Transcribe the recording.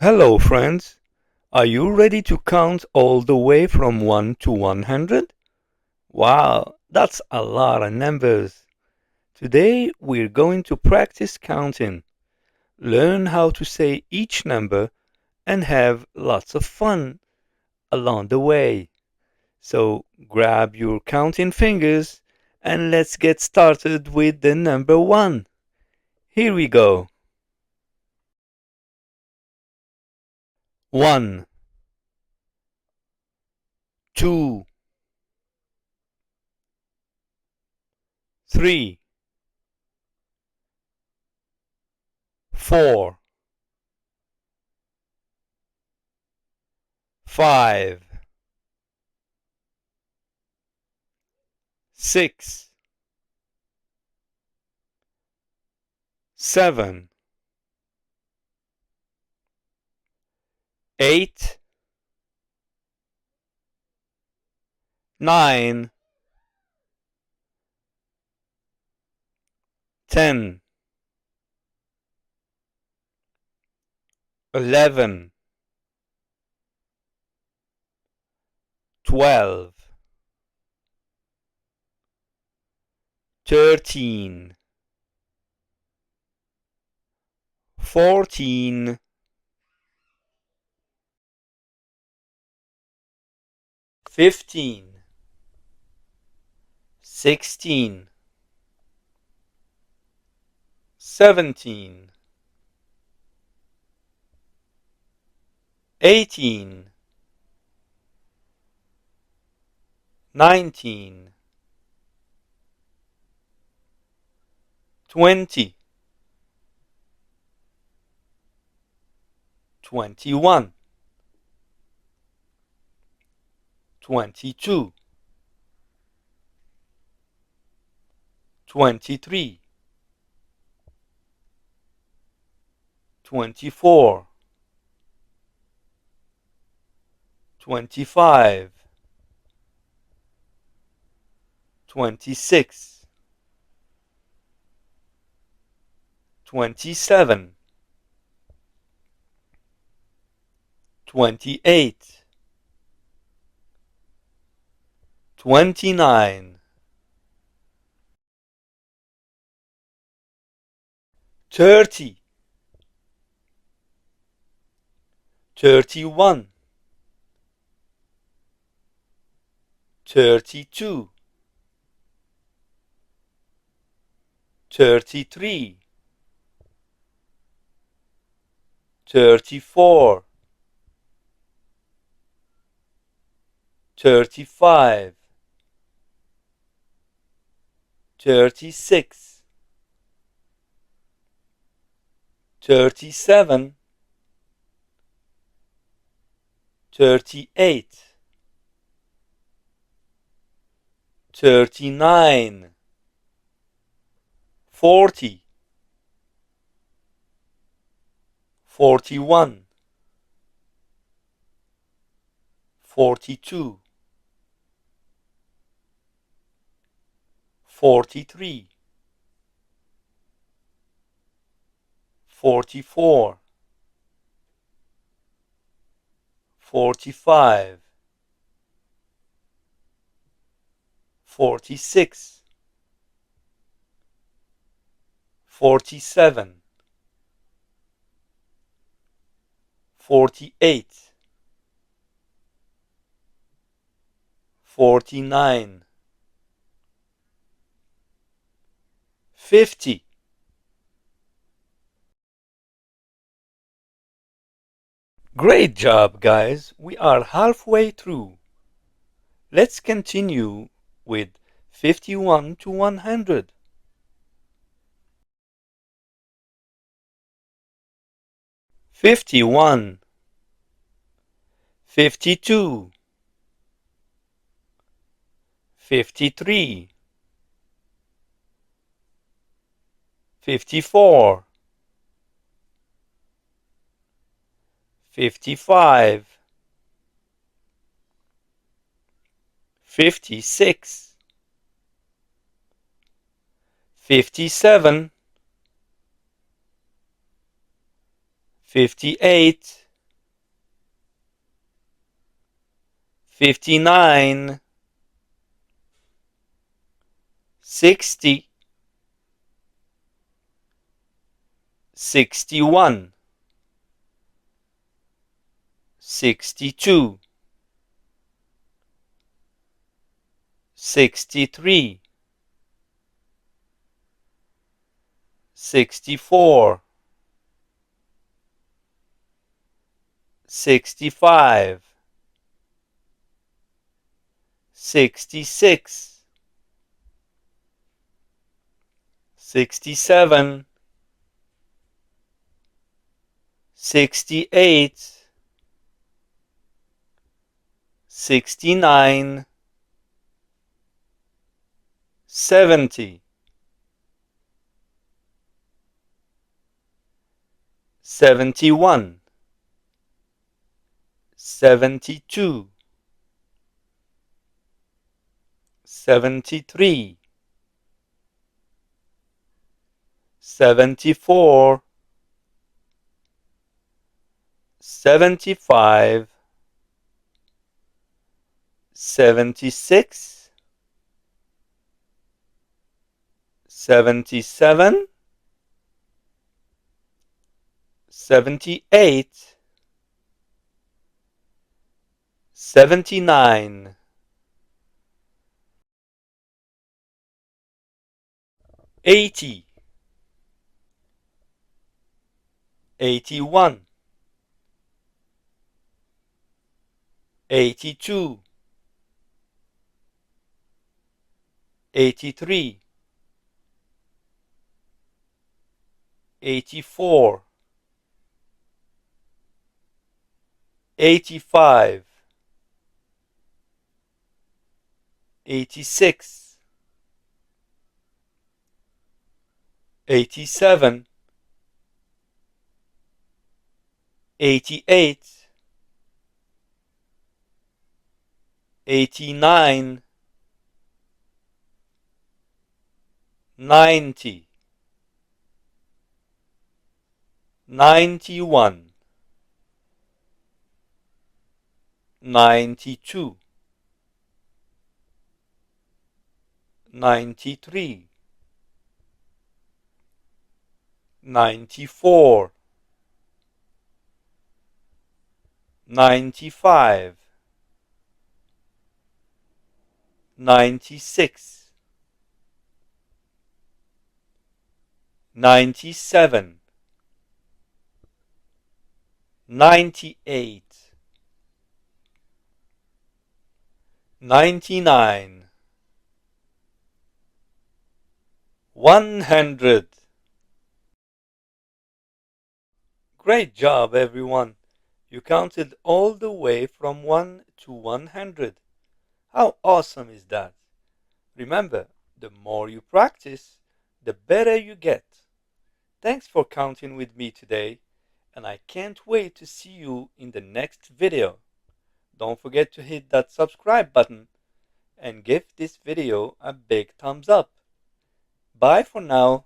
Hello, friends. Are you ready to count all the way from 1 to 100? Wow, that's a lot of numbers. Today we're going to practice counting, learn how to say each number, and have lots of fun along the way. So grab your counting fingers and let's get started with the number 1. Here we go. 1, 2, 3, 4, 5, 6, 7, 8, 9, 10, 11, 12, 13, 14, 15, 16, 17, 18, 19, 20, 21, 22, 23, 24, 25, 26, 27, 28, 29, 30, 31, 32, 33, 34, 35, 36, 37, 38, 39, 40, 41, 42, 43, 44, 45, 46, 47, 48, 49, 50. Great job, guys. We are halfway through. Let's continue with 51 to 100. 51, 52, 53, 54, 55, 56, 57, 58, 59, 60, 61, 62, 63, 64, 65, 66, 67, 68, 69, 70, 71, 72, 73, 74, 75, 76, 77, 78, 79, 80, 81, 82, 83, 84, 85, 86, 87, 88, 89, 90, 91, 92, 93, 94, 95, 96, 97, 98, 99, 100. Great job, everyone! You counted all the way from 1 to 100. How awesome is that? Remember, the more you practice, the better you get. Thanks for counting with me today, and I can't wait to see you in the next video. Don't forget to hit that subscribe button and give this video a big thumbs up. Bye for now.